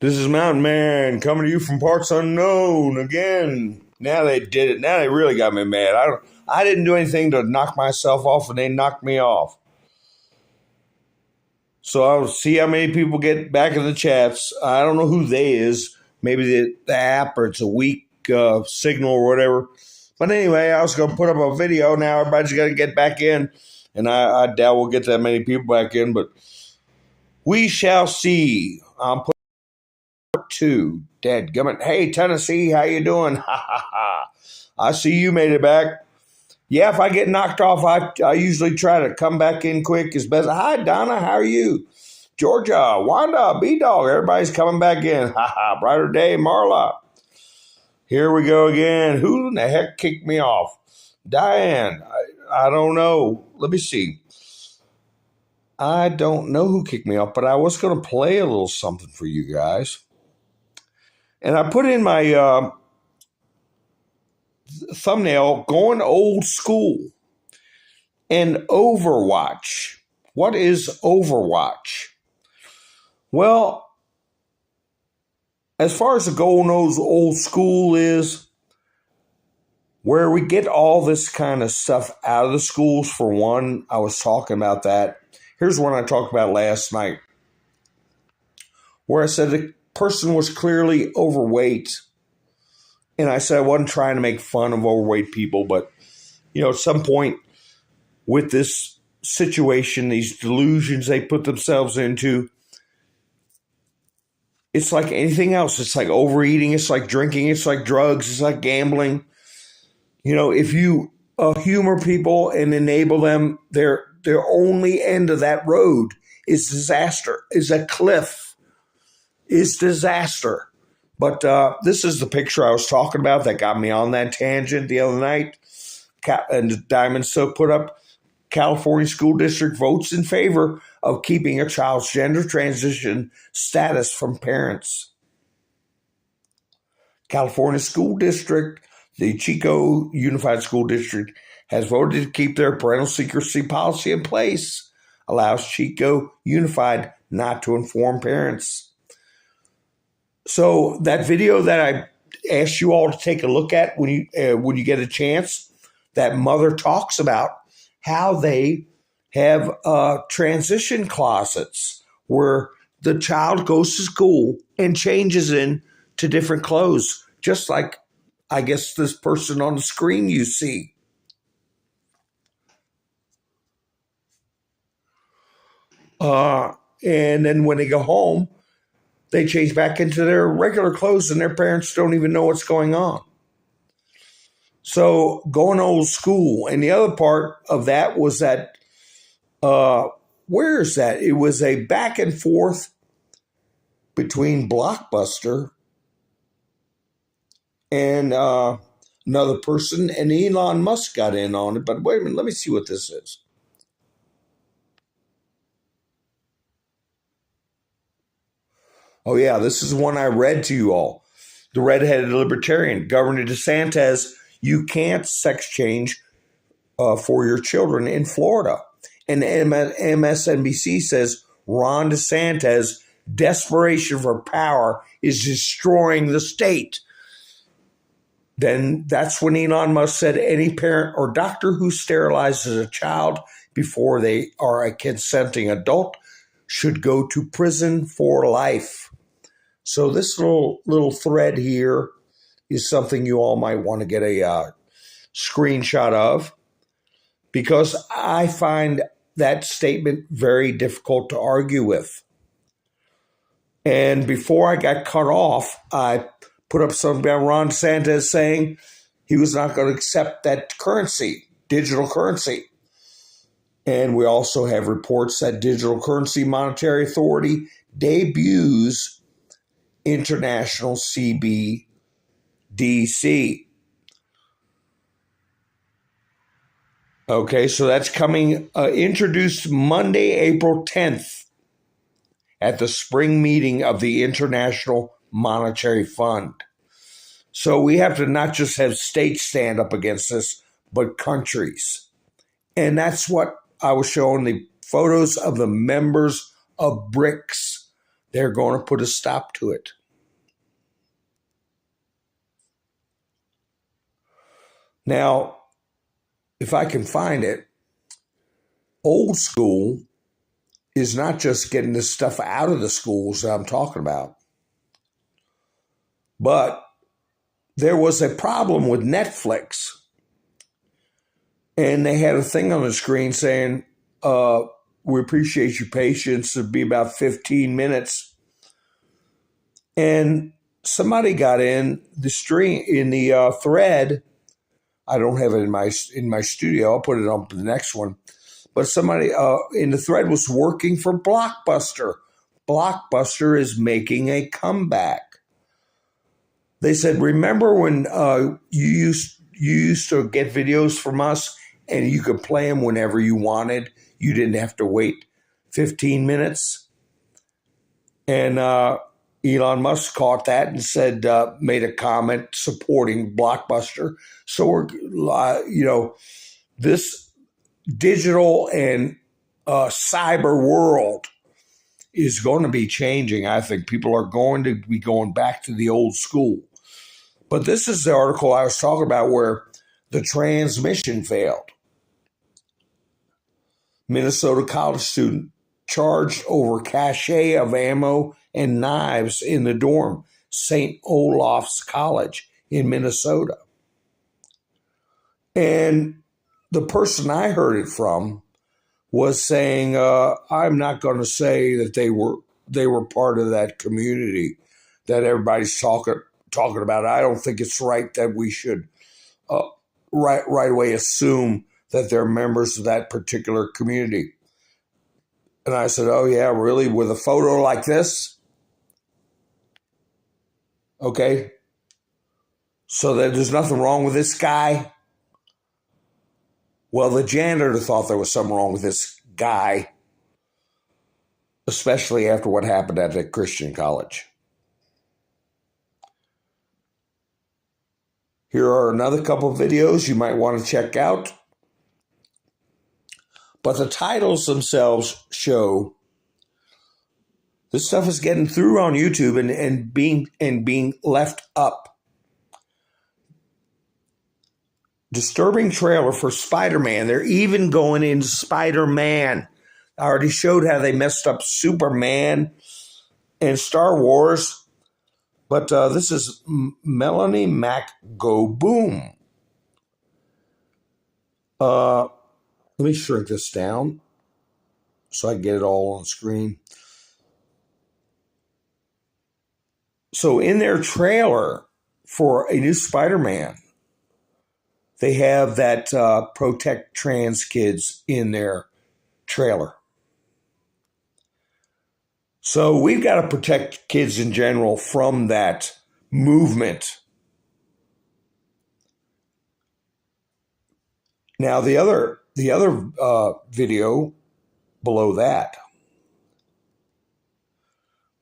This is Mountain Man coming to you from parts unknown again. Now they did it. Now they really got me mad. I didn't do anything to knock myself off, and they knocked me off. So I'll see how many people get back in the chats. I don't know who they is. Maybe the app, or it's a weak signal or whatever. But anyway, I was going to put up a video. Now everybody's got to get back in. And I doubt we'll get that many people back in. But we shall see. I'm putting part 2. Dadgummit. Hey, Tennessee, how you doing? Ha, ha, ha. I see you made it back. Yeah, if I get knocked off, I usually try to come back in quick as best. Hi, Donna. How are you? Georgia, Wanda, B-Dog. Everybody's coming back in. Ha, ha. Brighter day, Marla. Here we go again. Who in the heck kicked me off? Diane. I don't know. Let me see. I don't know who kicked me off, but I was going to play a little something for you guys. And I put in my thumbnail, going old school, and Overwatch. What is Overwatch? Well, as far as the going old school is, where we get all this kind of stuff out of the schools, for one, I was talking about that. Here's one I talked about last night, where I said the person was clearly overweight. And I said I wasn't trying to make fun of overweight people, but, at some point with this situation, these delusions they put themselves into, it's like anything else. It's like overeating. It's like drinking. It's like drugs. It's like gambling. If you humor people and enable them, their only end of that road is disaster, is a cliff, is disaster. But this is the picture I was talking about that got me on that tangent the other night. And Diamond Soap put up, California School District votes in favor of keeping a child's gender transition status from parents. California School District, the Chico Unified School District, has voted to keep their parental secrecy policy in place, allows Chico Unified not to inform parents. So that video that I asked you all to take a look at when you get a chance, that mother talks about how they have transition closets where the child goes to school and changes into different clothes, just like, I guess, this person on the screen you see. And then when they go home, they change back into their regular clothes and their parents don't even know what's going on. So going old school. And the other part of that was that, where is that? It was a back and forth between Blockbuster and another person, and Elon Musk got in on it. But wait a minute, let me see what this is. Oh, yeah, this is one I read to you all. The redheaded libertarian, Governor DeSantis, you can't sex change for your children in Florida. And MSNBC says Ron DeSantis' desperation for power is destroying the state. Then that's when Elon Musk said any parent or doctor who sterilizes a child before they are a consenting adult should go to prison for life. So this little thread here is something you all might want to get a screenshot of, because I find that statement very difficult to argue with. And before I got cut off, I put up something about Ron DeSantis saying he was not going to accept that currency, digital currency. And we also have reports that Digital Currency Monetary Authority debuts International CBDC. Okay, so that's coming, introduced Monday, April 10th at the spring meeting of the International Monetary Fund. So we have to not just have states stand up against this, but countries. And that's what I was showing, the photos of the members of BRICS, they're going to put a stop to it. Now, if I can find it, old school is not just getting this stuff out of the schools that I'm talking about, but there was a problem with Netflix, and they had a thing on the screen saying, we appreciate your patience. It'll be about 15 minutes. And somebody got in the stream, in the thread. I don't have it in my studio. I'll put it on the next one. But somebody in the thread was working for Blockbuster. Blockbuster is making a comeback. They said, remember when you used to get videos from us and you could play them whenever you wanted? You didn't have to wait 15 minutes. And Elon Musk caught that and said, made a comment supporting Blockbuster. So we're, this digital and cyber world is going to be changing. I think people are going to be going back to the old school. But this is the article I was talking about where the transmission failed. Minnesota college student charged over cache of ammo and knives in the dorm, St. Olaf's College in Minnesota. And the person I heard it from was saying, I'm not going to say that they were part of that community that everybody's talking about. I don't think it's right that we should right away assume that they're members of that particular community. And I said, oh yeah, really? With a photo like this? Okay. So that there's nothing wrong with this guy? Well, the janitor thought there was something wrong with this guy, especially after what happened at the Christian college. Here are another couple of videos you might want to check out. But the titles themselves show this stuff is getting through on YouTube and being left up. Disturbing trailer for Spider-Man. They're even going into Spider-Man. I already showed how they messed up Superman and Star Wars. But this is Melanie Mac Go Boom. Let me shrink this down so I can get it all on screen. So in their trailer for a new Spider-Man, they have that protect trans kids in their trailer. So we've got to protect kids in general from that movement. Now the other video below that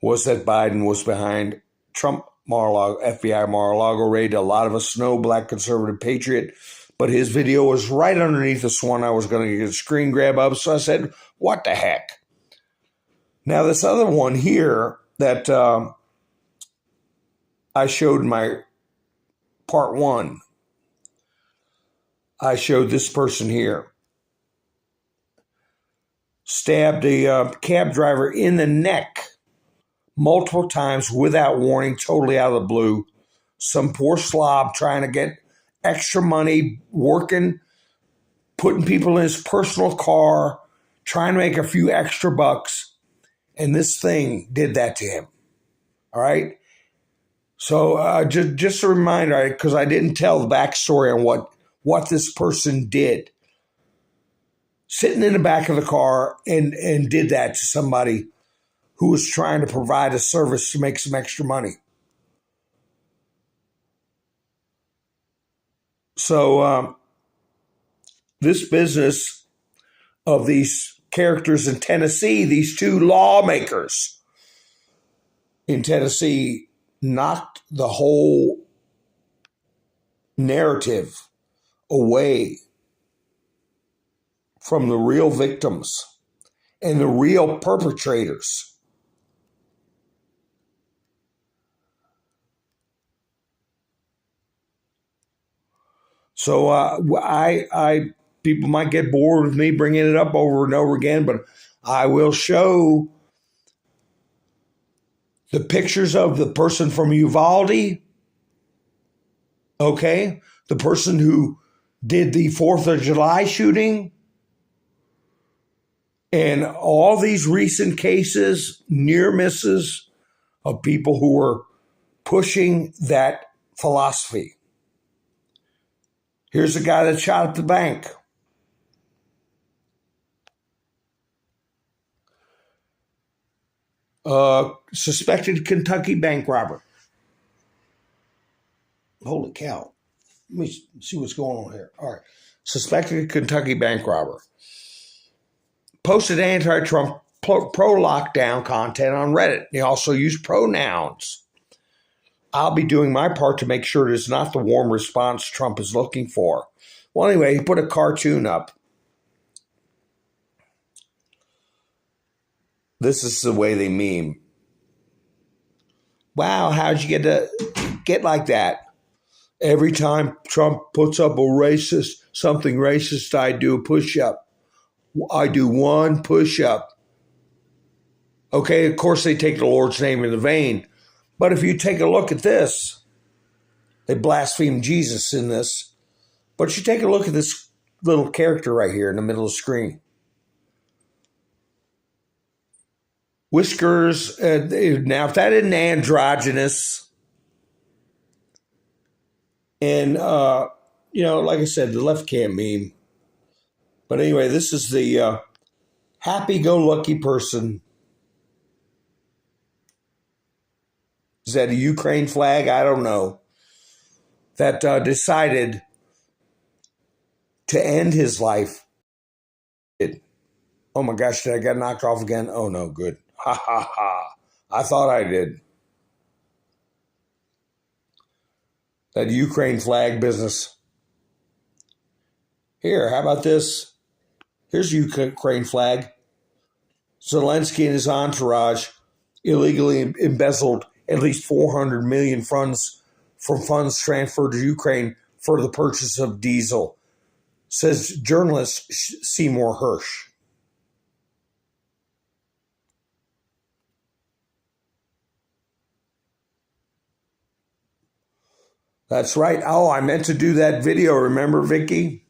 was that Biden was behind Trump Mar-a-Lago, FBI Mar-a-Lago raid. A lot of us know, Black conservative patriot, but his video was right underneath this one I was going to get a screen grab of. So I said, what the heck? Now this other one here that I showed in my part one, I showed this person here. Stabbed a cab driver in the neck multiple times without warning, totally out of the blue. Some poor slob trying to get extra money, working, putting people in his personal car, trying to make a few extra bucks. And this thing did that to him. All right. So just a reminder, because I didn't tell the backstory on what this person did. Sitting in the back of the car and did that to somebody who was trying to provide a service to make some extra money. So this business of these characters in Tennessee, these two lawmakers in Tennessee knocked the whole narrative away from the real victims and the real perpetrators. So people might get bored with me bringing it up over and over again, but I will show the pictures of the person from Uvalde, okay? The person who did the 4th of July shooting, and all these recent cases, near misses of people who were pushing that philosophy. Here's a guy that shot at the bank. Suspected Kentucky bank robber. Holy cow. Let me see what's going on here. All right. Suspected Kentucky bank robber. Posted anti-Trump pro-lockdown content on Reddit. He also used pronouns. I'll be doing my part to make sure it is not the warm response Trump is looking for. Well, anyway, he put a cartoon up. This is the way they meme. Wow, how'd you get like that? Every time Trump puts up something racist, I do a push-up. I do one push-up. Okay, of course they take the Lord's name in the vain. But if you take a look at this, they blaspheme Jesus in this. But you take a look at this little character right here in the middle of the screen. Whiskers. Now, if that isn't androgynous, and, like I said, the left can't meme. But anyway, this is the happy-go-lucky person. Is that a Ukraine flag? I don't know. That decided to end his life. Oh my gosh, did I get knocked off again? Oh no, good. Ha ha ha. I thought I did. That Ukraine flag business. Here, how about this? Here's Ukraine flag. Zelensky and his entourage illegally embezzled at least 400 million funds from funds transferred to Ukraine for the purchase of diesel, says journalist Seymour Hersh. That's right. Oh, I meant to do that video. Remember, Vicky?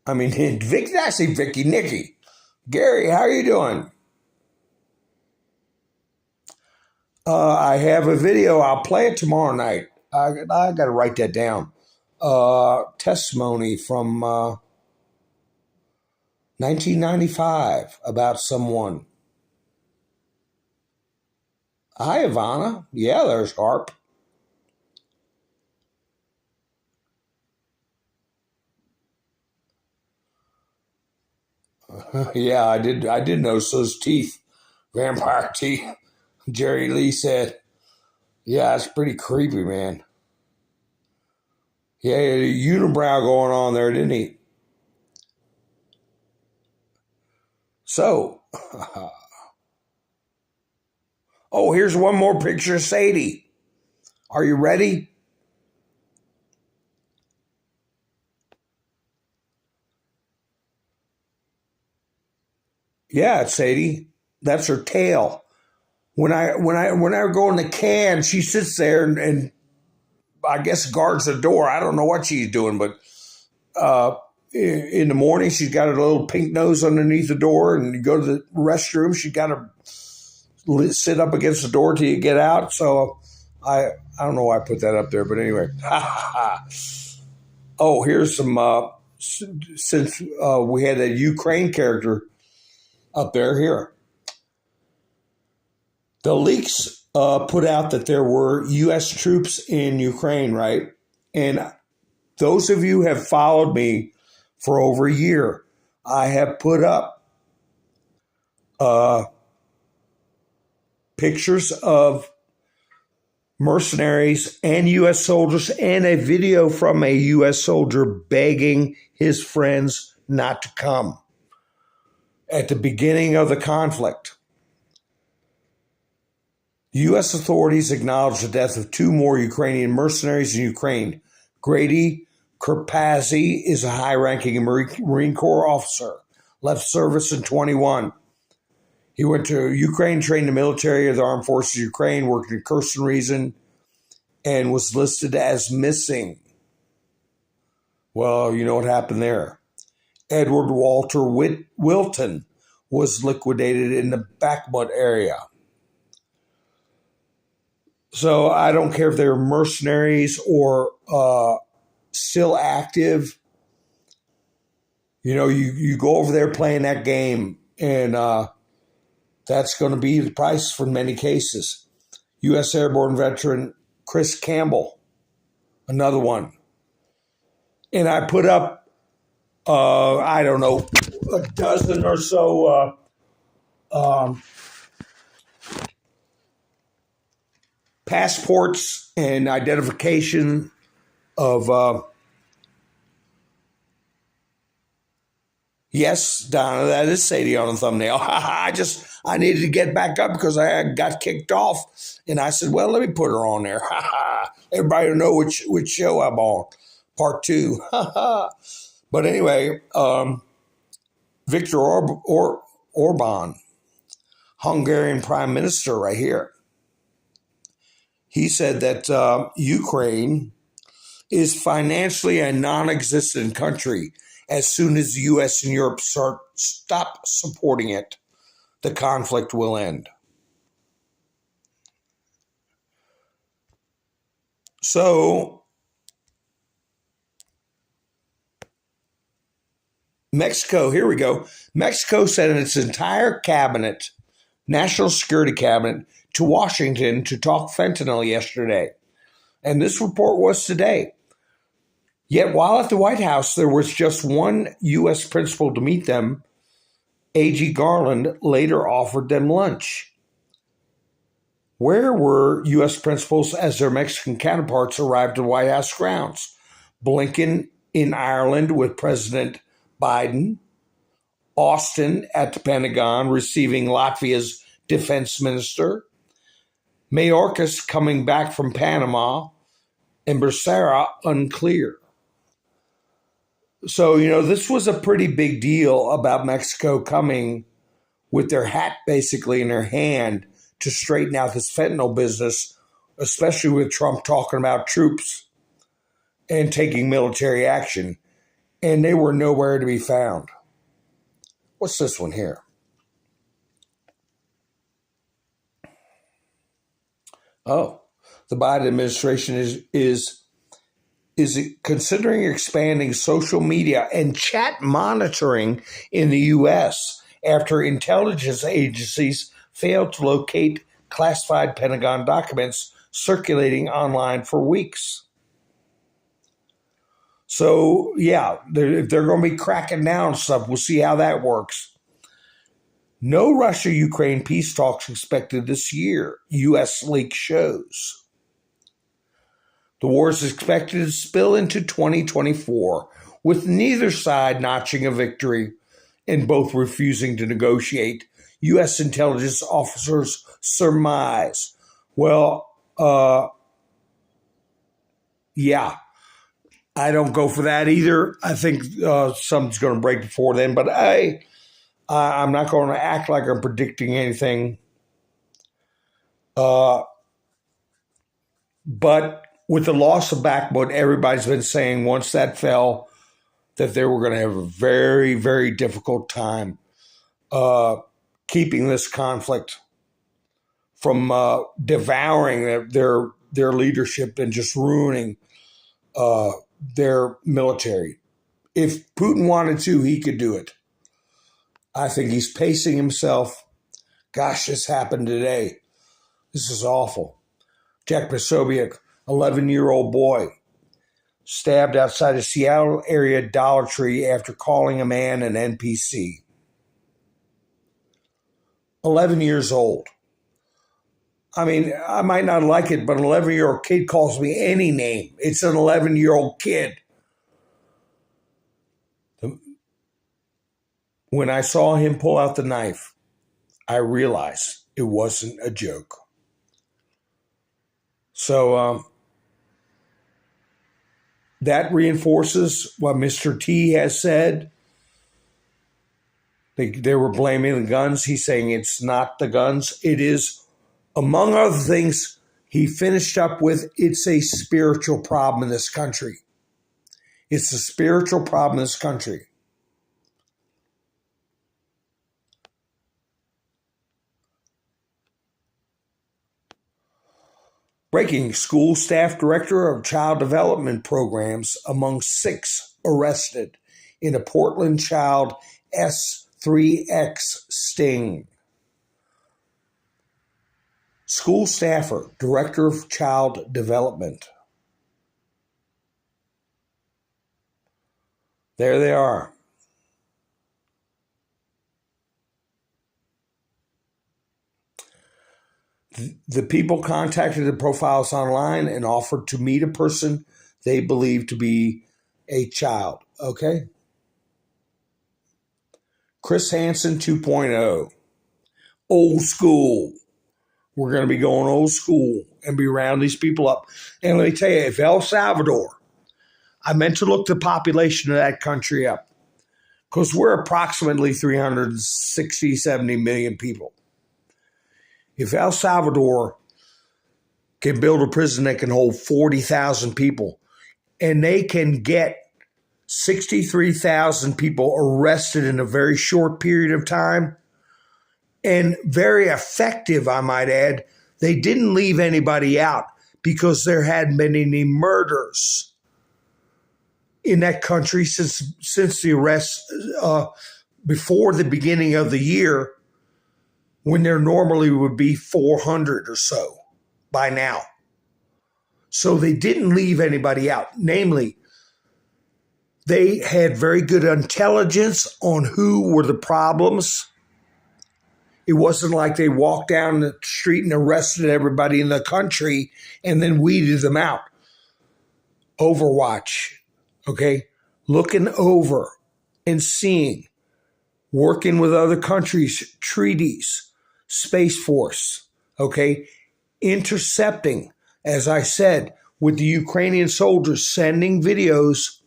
I mean, Vicky, I say Vicky, Nikki. Gary, how are you doing? I have a video. I'll play it tomorrow night. I got to write that down. Testimony from 1995 about someone. Hi, Ivana. Yeah, there's Harp. Yeah, I did notice those teeth, vampire teeth. Jerry Lee said, yeah, it's pretty creepy, man. Yeah, he had a unibrow going on there, didn't he? So, oh, here's one more picture of Sadie. Are you ready? Yeah, it's Sadie. That's her tail. When I go in the can, she sits there and I guess guards the door. I don't know what she's doing, but in the morning she's got a little pink nose underneath the door, and you go to the restroom, she got to sit up against the door till you get out. So I don't know why I put that up there, but anyway. Oh, here's some since we had a Ukraine character up there here. The leaks put out that there were U.S. troops in Ukraine, right? And those of you who have followed me for over a year, I have put up pictures of mercenaries and U.S. soldiers and a video from a U.S. soldier begging his friends not to come at the beginning of the conflict. U.S. authorities acknowledged the death of 2 more Ukrainian mercenaries in Ukraine, Grady Kerpazzi is a high-ranking Marine Corps officer. Left service in 21. He went to Ukraine, trained in the military of the Armed Forces of Ukraine, worked in Kherson region, and was listed as missing. Well, you know what happened there. Edward Walter Wilton was liquidated in the Bakhmut area. So I don't care if they're mercenaries or still active. You know, you go over there playing that game, and that's going to be the price for many cases. U.S. Airborne veteran Chris Campbell, another one. And I put up, I don't know, a dozen or so passports and identification of, yes, Donna, that is Sadie on the thumbnail. I needed to get back up because I got kicked off. And I said, well, let me put her on there. Everybody will know which show I'm on. Part 2. But anyway, Viktor Orban, Hungarian prime minister right here. He said that Ukraine is financially a non-existent country. As soon as the U.S. and Europe stop supporting it, the conflict will end. So, Mexico, here we go. Mexico sent its entire cabinet, national security cabinet, to Washington to talk fentanyl yesterday. And this report was today. Yet while at the White House, there was just one U.S. principal to meet them. A.G. Garland later offered them lunch. Where were U.S. principals as their Mexican counterparts arrived at White House grounds? Blinken in Ireland with President Biden. Austin at the Pentagon receiving Latvia's defense minister. Mayorkas coming back from Panama. And Becerra unclear. So, you know, this was a pretty big deal about Mexico coming with their hat basically in their hand to straighten out this fentanyl business, especially with Trump talking about troops and taking military action. And they were nowhere to be found. What's this one here? Oh, the Biden administration is considering expanding social media and chat monitoring in the U.S. after intelligence agencies failed to locate classified Pentagon documents circulating online for weeks. So, yeah, if they're going to be cracking down stuff, we'll see how that works. No Russia-Ukraine peace talks expected this year, U.S. leak shows. The war is expected to spill into 2024, with neither side notching a victory and both refusing to negotiate, U.S. intelligence officers surmise. Well, yeah, I don't go for that either. I think something's going to break before then, but I'm not going to act like I'm predicting anything. But with the loss of Bakhmut, everybody's been saying once that fell, that they were going to have a very, very difficult time keeping this conflict from devouring their leadership and just ruining their military. If Putin wanted to, he could do it. I think he's pacing himself. Gosh, this happened today. This is awful. Jack Posobiec, 11-year-old boy, stabbed outside a Seattle area Dollar Tree after calling a man an NPC. 11 years old. I mean, I might not like it, but an 11-year-old kid calls me any name. It's an 11-year-old kid. When I saw him pull out the knife, I realized it wasn't a joke. So, That reinforces what Mr. T has said. They were blaming the guns. He's saying it's not the guns. It is, among other things, he finished up with, it's a spiritual problem in this country. It's a spiritual problem in this country. Breaking: school staff director of child development programs among 6 arrested in a Portland child S3X sting. School staffer, director of child development. There they are. The people contacted the profiles online and offered to meet a person they believe to be a child. Okay? Chris Hansen 2.0. Old school. We're going to be going old school and be rounding these people up. And let me tell you, if El Salvador, I meant to look the population of that country up because we're approximately 360, 70 million people. If El Salvador can build a prison that can hold 40,000 people and they can get 63,000 people arrested in a very short period of time, and very effective, I might add, they didn't leave anybody out because there hadn't been any murders in that country since the arrest before the beginning of the year, when there normally would be 400 or so by now. So they didn't leave anybody out. Namely, they had very good intelligence on who were the problems. It wasn't like they walked down the street and arrested everybody in the country and then weeded them out. OVERWATCH, okay? Looking over and seeing, working with other countries, treaties, Space Force, okay? Intercepting, as I said, with the Ukrainian soldiers sending videos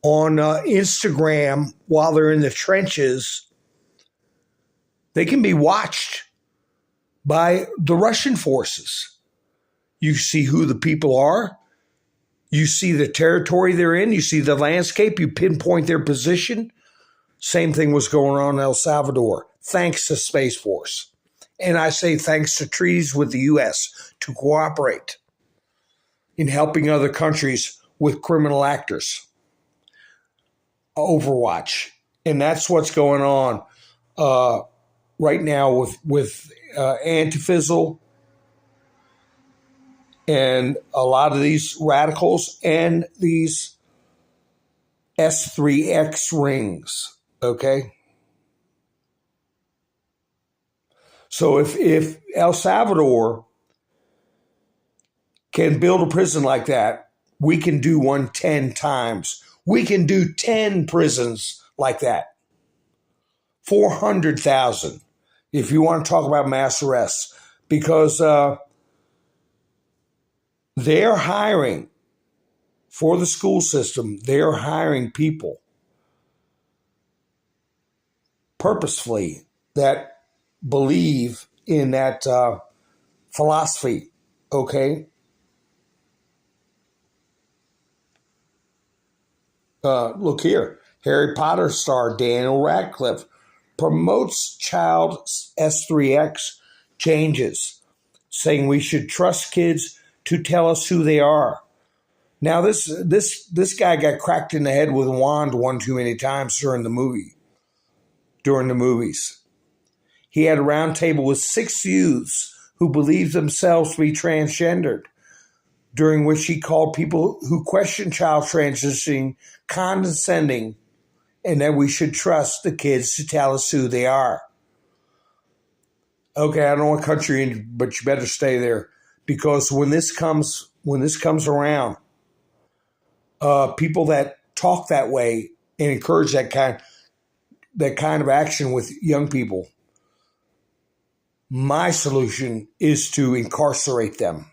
on Instagram while they're in the trenches. They can be watched by the Russian forces. You see who the people are. You see the territory they're in. You see the landscape. You pinpoint their position. Same thing was going on in El Salvador, thanks to Space Force. And I say thanks to treaties with the U.S. to cooperate in helping other countries with criminal actors. OVERWATCH. And that's what's going on right now with Antifizzle and a lot of these radicals and these S3X rings, okay? So if El Salvador can build a prison like that, we can do one 10 times. We can do 10 prisons like that. 400,000, if you want to talk about mass arrests, because they're hiring for the school system. They're hiring people purposefully that believe in that philosophy, okay? Look here. Harry Potter star Daniel Radcliffe promotes child S3X changes, saying we should trust kids to tell us who they are. Now, this guy got cracked in the head with a wand one too many times during the movies. He had a round table with 6 youths who believed themselves to be transgendered, during which he called people who question child transitioning condescending, and that we should trust the kids to tell us who they are. Okay, I don't know what country you're in, but you better stay there, because when this comes around, people that talk that way and encourage that kind of action with young people, my solution is to incarcerate them.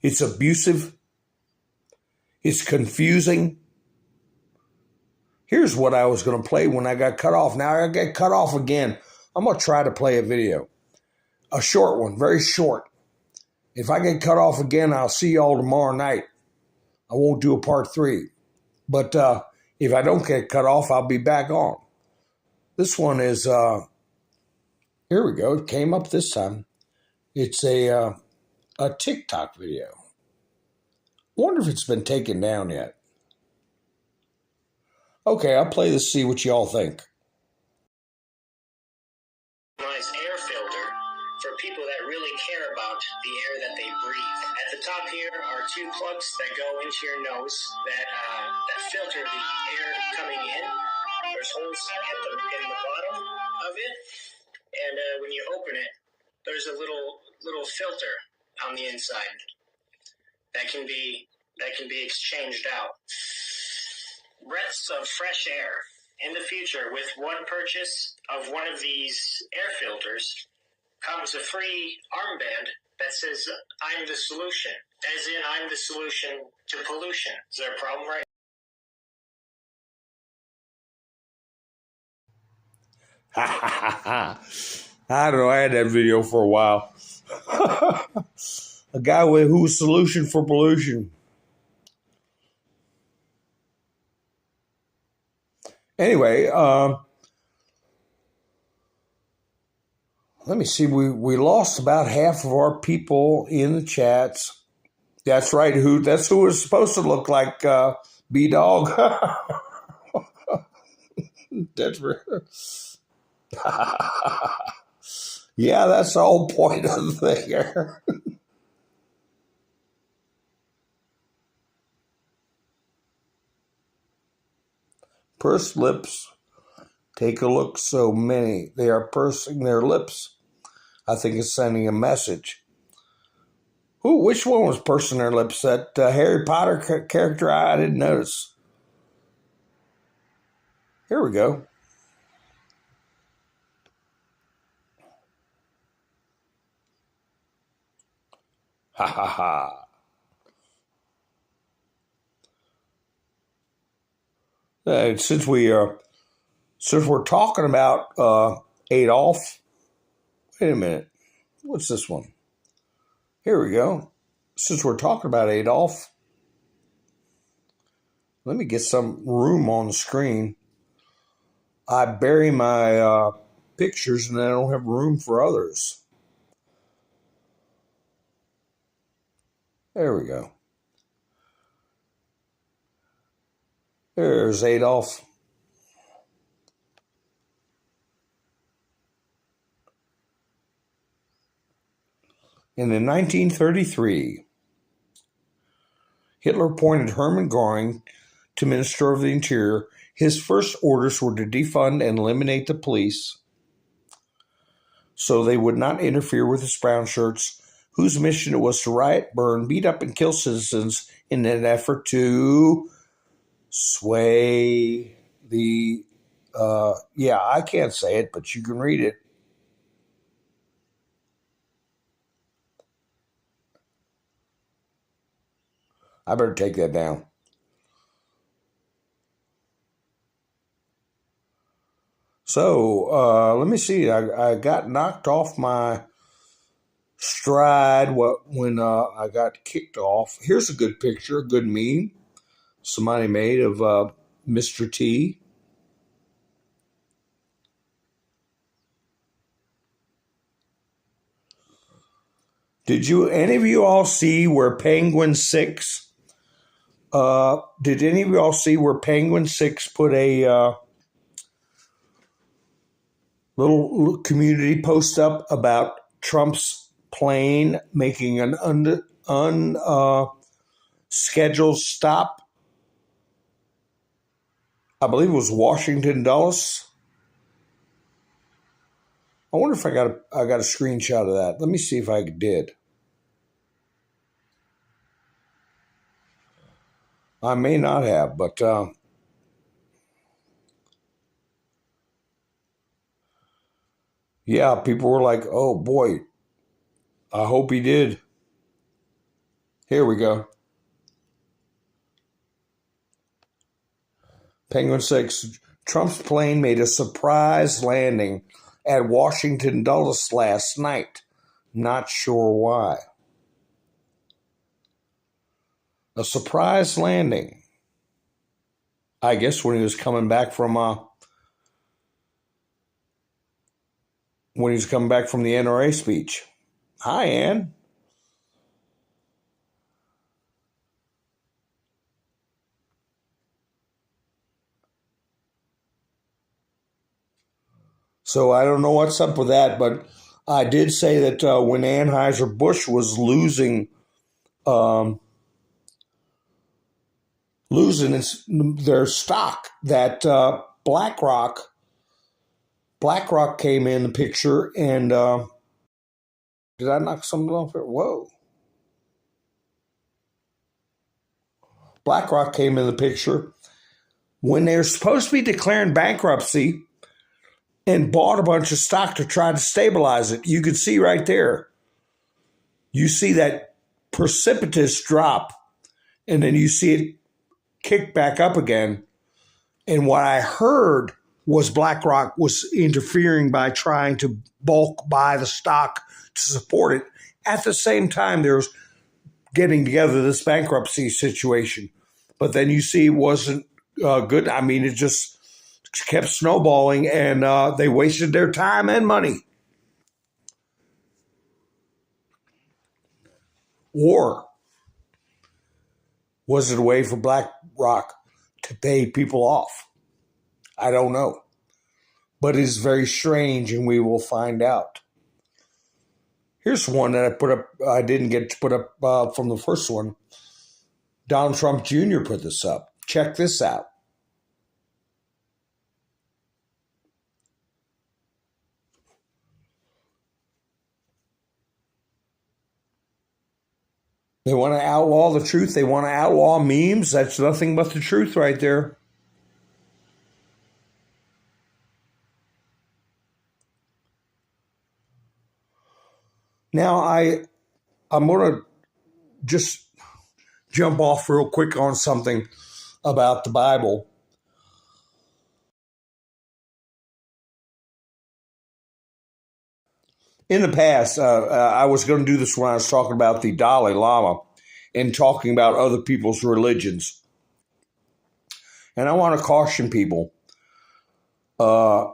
It's abusive. It's confusing. Here's what I was going to play when I got cut off. Now I get cut off again. I'm going to try to play a video. A short one, very short. If I get cut off again, I'll see y'all tomorrow night. I won't do a part 3. But if I don't get cut off, I'll be back on. This one is, here we go. It came up this time. It's a TikTok video. I wonder if it's been taken down yet. Okay, I'll play this, see what y'all think. Nice air filter for people that really care about the air that they breathe. At the top here are 2 plugs that go into your nose that filter the air coming in. There's holes in the bottom of it, and when you open it, there's a little filter on the inside that can be exchanged out. Breaths of fresh air. In the future, with one purchase of one of these air filters, comes a free armband that says, "I'm the solution," as in I'm the solution to pollution. Is there a problem right? I don't know. I had that video for a while. A guy who's solution for pollution. Anyway, let me see. We lost about half of our people in the chats. That's right. That's who was supposed to look like B-Dog. That's right. Yeah, that's the whole point of the thing here. Pursed lips. Take a look. So many. They are pursing their lips. I think it's sending a message. Which one was pursing their lips? That Harry Potter character? I didn't notice. Here we go. Ha ha ha. Since we're talking about Adolf, wait a minute. What's this one? Here we go. Since we're talking about Adolf, let me get some room on the screen. I bury my pictures and I don't have room for others. There we go. There's Adolf. And in 1933, Hitler appointed Hermann Goin to Minister of the Interior. His first orders were to defund and eliminate the police so they would not interfere with his brown shirts, whose mission it was to riot, burn, beat up, and kill citizens in an effort to sway the, I can't say it, but you can read it. I better take that down. So let me see. I got knocked off my stride when I got kicked off. Here's a good picture, a good meme somebody made of Mr. T. Did any of you all see where Penguin 6? Did any of you all see where Penguin 6 put a little community post up about Trump's plane making an unscheduled stop? I believe it was Washington, Dulles. I wonder if I got a screenshot of that. Let me see if I did. I may not have, but yeah, people were like, "Oh boy, I hope he did." Here we go. Penguin 6. Trump's plane made a surprise landing at Washington Dulles last night. Not sure why. A surprise landing. I guess when he was coming back from the NRA speech. Hi, Ann. So I don't know what's up with that, but I did say that when Anheuser-Busch was losing their stock, that BlackRock came in the picture, and did I knock something off there? Whoa. BlackRock came in the picture when they're supposed to be declaring bankruptcy and bought a bunch of stock to try to stabilize it. You could see right there. You see that precipitous drop, and then you see it kick back up again. And what I heard was BlackRock was interfering by trying to bulk buy the stock to support it. At the same time, there's getting together this bankruptcy situation. But then you see it wasn't good. I mean, it just kept snowballing, and they wasted their time and money. Or was it a way for BlackRock to pay people off? I don't know. But it's very strange, and we will find out. Here's one that I put up. I didn't get to put up from the first one. Donald Trump Jr. put this up. Check this out. They want to outlaw the truth. They want to outlaw memes. That's nothing but the truth right there. Now, I'm going to just jump off real quick on something about the Bible. In the past, I was going to do this when I was talking about the Dalai Lama and talking about other people's religions. And I want to caution people. I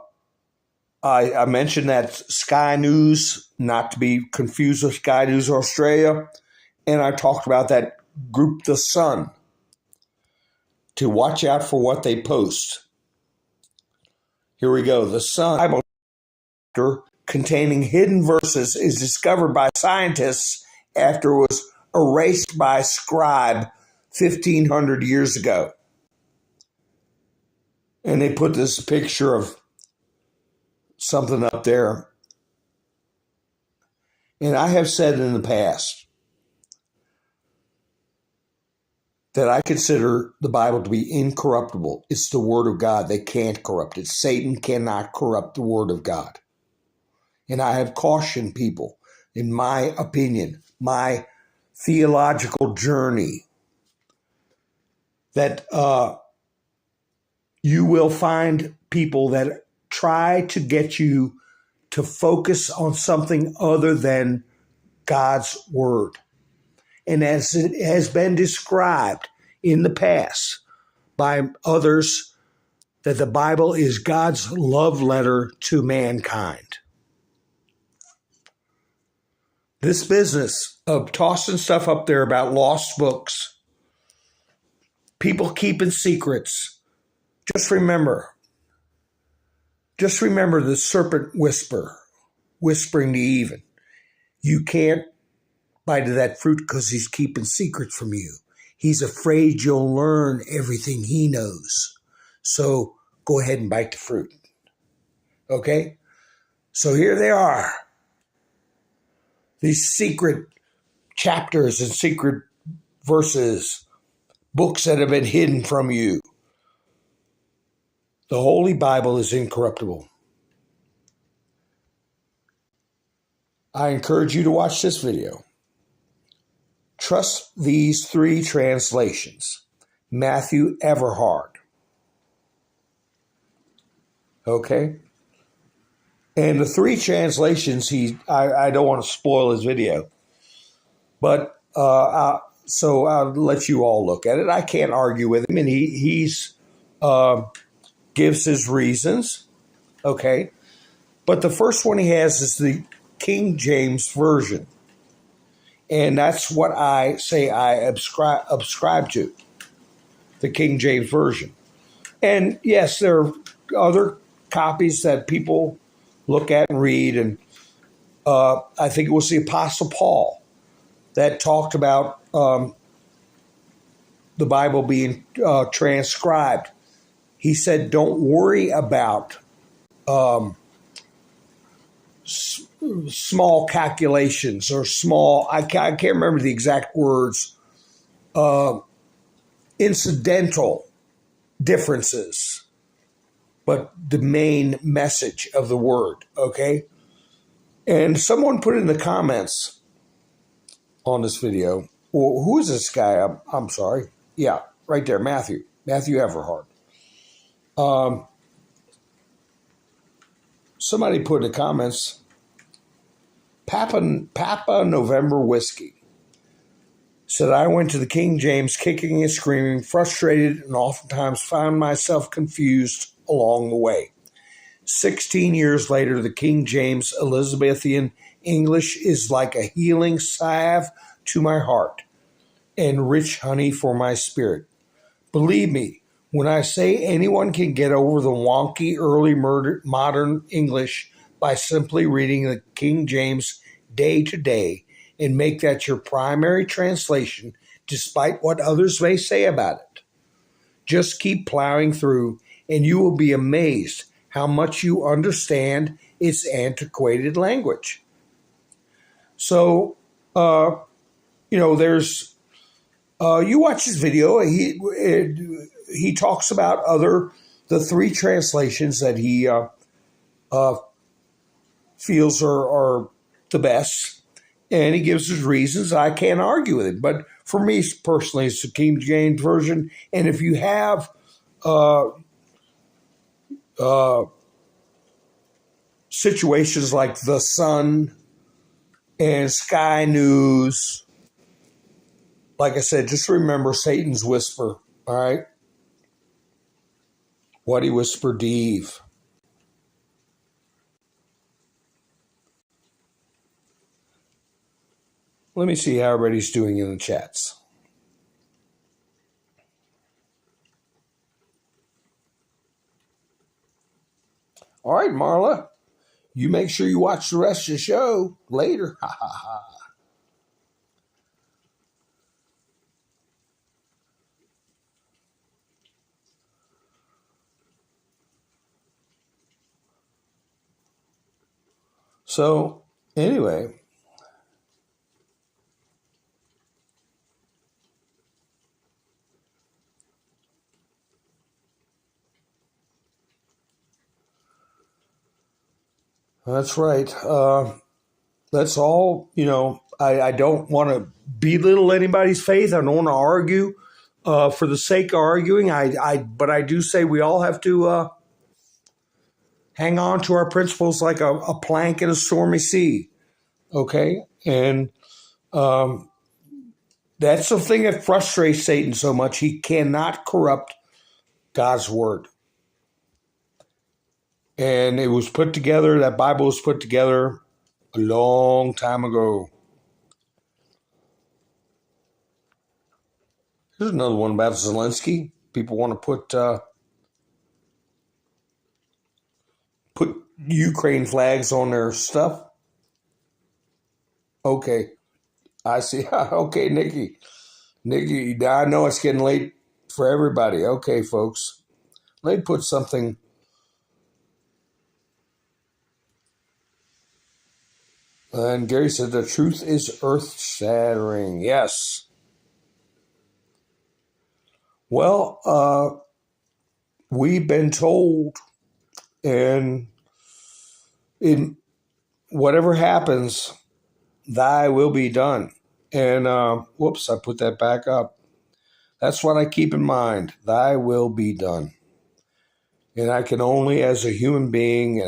mentioned that Sky News, not to be confused with Sky News Australia, and I talked about that group, The Sun, to watch out for what they post. Here we go. The Sun Bible containing hidden verses is discovered by scientists after it was erased by a scribe 1,500 years ago. And they put this picture of something up there. And I have said in the past that I consider the Bible to be incorruptible. It's the Word of God. They can't corrupt it. Satan cannot corrupt the Word of God. And I have cautioned people, in my opinion, my theological journey, that you will find people that try to get you to focus on something other than God's Word. And as it has been described in the past by others, that the Bible is God's love letter to mankind. This business of tossing stuff up there about lost books, people keeping secrets, just remember the serpent whispering to Eve. You can't bite of that fruit because he's keeping secrets from you. He's afraid you'll learn everything he knows. So go ahead and bite the fruit. Okay? So here they are. These secret chapters and secret verses, books that have been hidden from you. The Holy Bible is incorruptible. I encourage you to watch this video. Trust these three translations. Matthew Everhard. Okay? And the three translations, I don't want to spoil his video, but so I'll let you all look at it. I can't argue with him, and he's gives his reasons. Okay? But the first one he has is the King James Version. And that's what I say I subscribe to, the King James Version. And yes, there are other copies that people look at and read. And I think it was the Apostle Paul that talked about the Bible being transcribed. He said, don't worry about small calculations or small, I can't remember the exact words, incidental differences, but the main message of the word, okay? And someone put in the comments on this video, well, who is this guy? I'm sorry. Yeah, right there, Matthew Everhard. Somebody put in the comments, Papa November Whiskey said, I went to the King James kicking and screaming, frustrated, and oftentimes found myself confused along the way. 16 years later, the King James Elizabethan English is like a healing salve to my heart and rich honey for my spirit. Believe me, when I say anyone can get over the wonky early modern English by simply reading the King James day to day and make that your primary translation, despite what others may say about it. Just keep plowing through, and you will be amazed how much you understand its antiquated language. So, there's, you watch his video, he talks about the three translations that he feels are the best, and he gives his reasons. I can't argue with it, but for me personally, it's the King James Version. And if you have situations like The Sun and Sky News, like I said, just remember Satan's whisper, all right? What he whispered to Eve. Let me see how everybody's doing in the chats. All right, Marla, you make sure you watch the rest of the show later. Ha ha ha. So, anyway, that's right. That's all, I don't want to belittle anybody's faith. I don't want to argue for the sake of arguing. But I do say we all have to hang on to our principles like a plank in a stormy sea. Okay? And that's the thing that frustrates Satan so much. He cannot corrupt God's word. And it was put together, that Bible was put together a long time ago. Here's another one about Zelensky. People want to put Ukraine flags on their stuff. Okay. I see. Okay, Nikki. Nikki, I know it's getting late for everybody. Okay, folks. Let me put something. And Gary said the truth is earth-shattering. Yes. Well, we've been told, and in whatever happens, thy will be done. And, whoops, I put that back up. That's what I keep in mind. Thy will be done. And I can only, as a human being,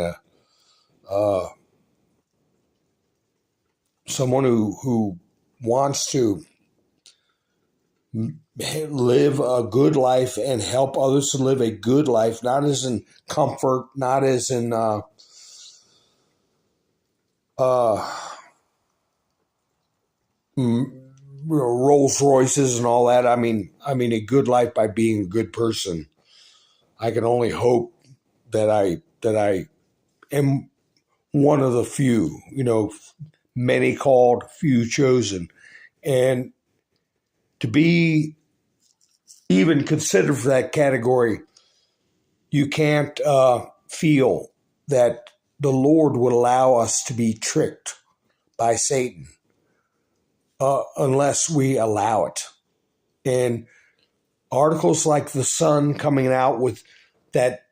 someone who wants to live a good life and help others to live a good life, not as in comfort, not as in Rolls Royces and all that. I mean a good life by being a good person. I can only hope that I am one of the few, many called, few chosen. And to be even considered for that category, you can't feel that the Lord would allow us to be tricked by Satan unless we allow it. And articles like The Sun coming out with that,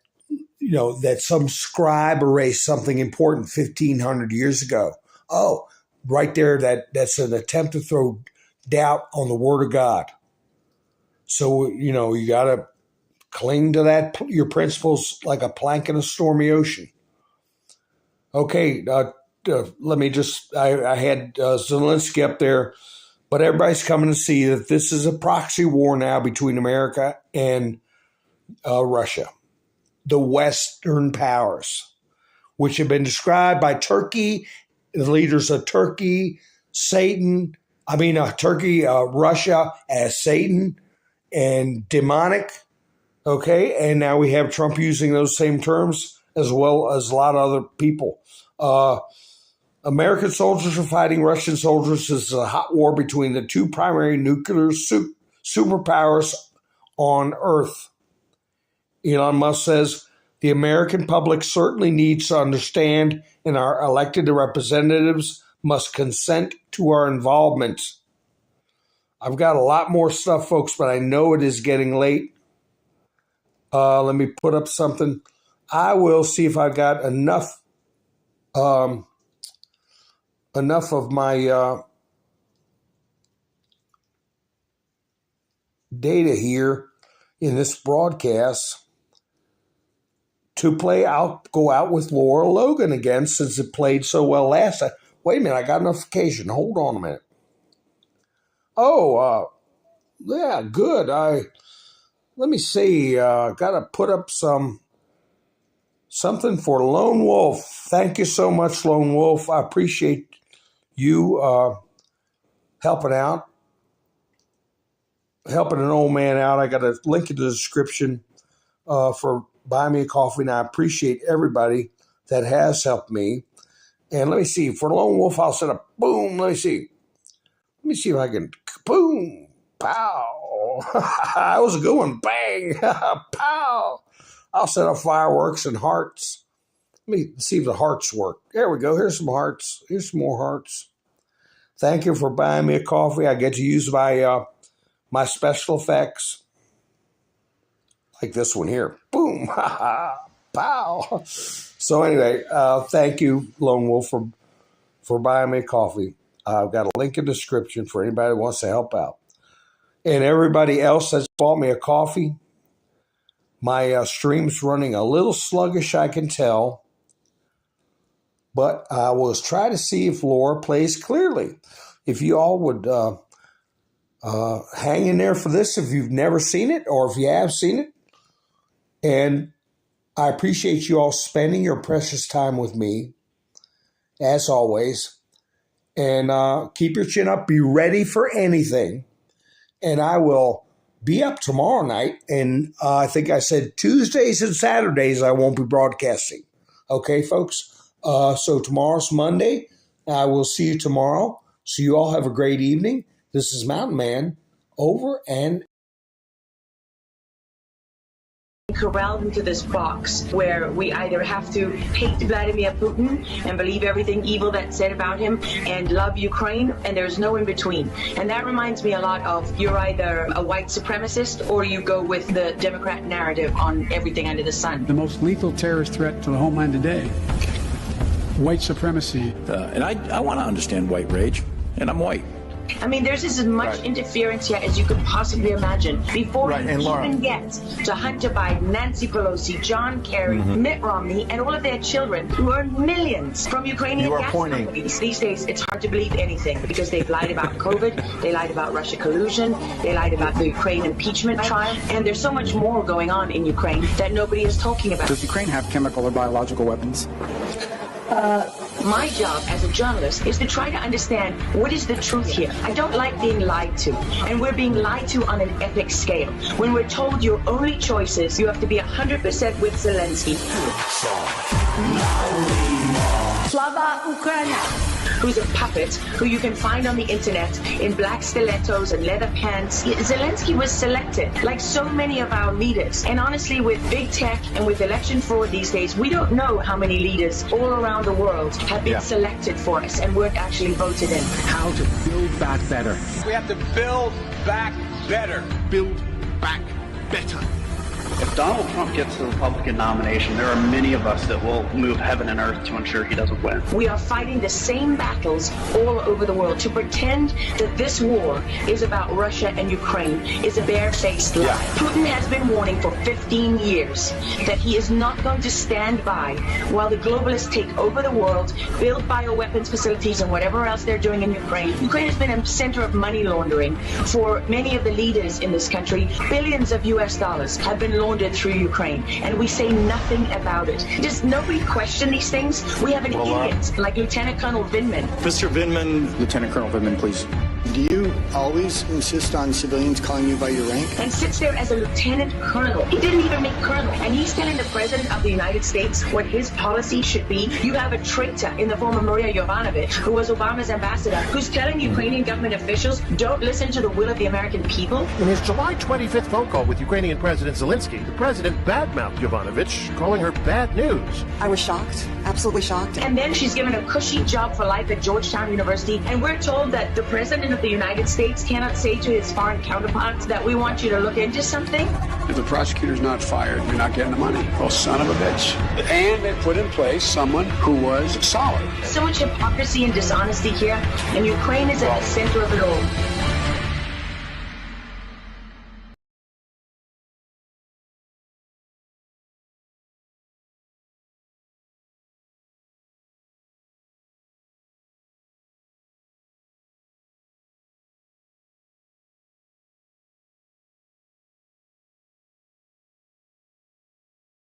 that some scribe erased something important 1,500 years ago. Oh, right there, that's an attempt to throw doubt on the Word of God. So, you got to cling to that, your principles, like a plank in a stormy ocean. Okay, let me just, I had Zelensky up there, but everybody's coming to see that this is a proxy war now between America and Russia, the Western powers, which have been described by Turkey, the leaders of Turkey, Russia as Satan and demonic. Okay, and now we have Trump using those same terms as well as a lot of other people. American soldiers are fighting Russian soldiers. This is a hot war between the two primary nuclear superpowers on Earth. Elon Musk says, the American public certainly needs to understand, and our elected representatives must consent to our involvement. I've got a lot more stuff, folks, but I know it is getting late. Let me put up something. I will see if I've got enough of my data here in this broadcast to play out, go out with Laura Logan again, since it played so well last time. Wait a minute, I got a notification. Hold on a minute. Oh, yeah, good. Let me see. Got to put up something for Lone Wolf. Thank you so much, Lone Wolf. I appreciate you helping an old man out. I got a link in the description for Buy Me a Coffee, and I appreciate everybody that has helped me. And let me see. For Lone Wolf, I'll set up, boom, let me see if I can, boom, pow. That was a good one. Bang, pow. I'll set up fireworks and hearts. Let me see if the hearts work. There we go. Here's some hearts. Here's some more hearts. Thank you for buying me a coffee. I get to use my special effects. Like this one here. Boom, pow. So anyway, thank you, Lone Wolf, for buying me a coffee. I've got a link in the description for anybody who wants to help out. And everybody else that's bought me a coffee, my stream's running a little sluggish, I can tell. But I will try to see if Laura plays clearly. If you all would hang in there for this, if you've never seen it or if you have seen it. And I appreciate you all spending your precious time with me, as always. And keep your chin up. Be ready for anything. And I will be up tomorrow night. And I think I said Tuesdays and Saturdays I won't be broadcasting. Okay, folks? So tomorrow's Monday. I will see you tomorrow. So you all have a great evening. This is Mountain Man, over and corralled into this box where we either have to hate Vladimir Putin and believe everything evil that's said about him and love Ukraine, and there's no in between. And that reminds me a lot of, you're either a white supremacist or you go with the Democrat narrative on everything under the sun. The most lethal terrorist threat to the homeland today, white supremacy. And I want to understand white rage, and I'm white. I mean, there's as much interference here as you could possibly imagine before you even get to Hunter Biden, Nancy Pelosi, John Kerry, Mitt Romney, and all of their children who earn millions from Ukrainian gas companies. These days, it's hard to believe anything because they've lied about COVID, they lied about Russia collusion, they lied about the Ukraine impeachment trial, and there's so much more going on in Ukraine that nobody is talking about. Does Ukraine have chemical or biological weapons? My job as a journalist is to try to understand what is the truth here. I don't like being lied to, and we're being lied to on an epic scale. When we're told your only choice is you have to be 100% with Zelensky. Slava Ukraina. Who's a puppet who you can find on the internet in black stilettos and leather pants. Zelensky was selected, like so many of our leaders. And honestly, with big tech and with election fraud these days, we don't know how many leaders all around the world have been selected for us and weren't actually voted in. How to build back better. We have to build back better. Build back better. If Donald Trump gets the Republican nomination, there are many of us that will move heaven and earth to ensure he doesn't win. We are fighting the same battles all over the world. To pretend that this war is about Russia and Ukraine is a barefaced lie. Putin has been warning for 15 years that he is not going to stand by while the globalists take over the world, build bioweapons facilities and whatever else they're doing in Ukraine. Ukraine has been a center of money laundering for many of the leaders in this country. Billions of US dollars have been laundered through Ukraine, and we say nothing about it. Does nobody question these things? We have an idiot like Lieutenant Colonel Vindman. Mr. Vindman. Lieutenant Colonel Vindman, please. Do you always insist on civilians calling you by your rank? And sits there as a lieutenant colonel. He didn't even make colonel. And he's telling the president of the United States what his policy should be. You have a traitor in the form of Maria Yovanovitch, who was Obama's ambassador, who's telling Ukrainian government officials, don't listen to the will of the American people. In his July 25th phone call with Ukrainian President Zelensky, the president badmouthed Yovanovitch, calling her bad news. I was shocked, absolutely shocked. And then she's given a cushy job for life at Georgetown University, and we're told that the president of the United States cannot say to his foreign counterparts that we want you to look into something. If the prosecutor's not fired, you're not getting the money. Oh, son of a bitch. And they put in place someone who was solid. So much hypocrisy and dishonesty here, and Ukraine is at the center of it all.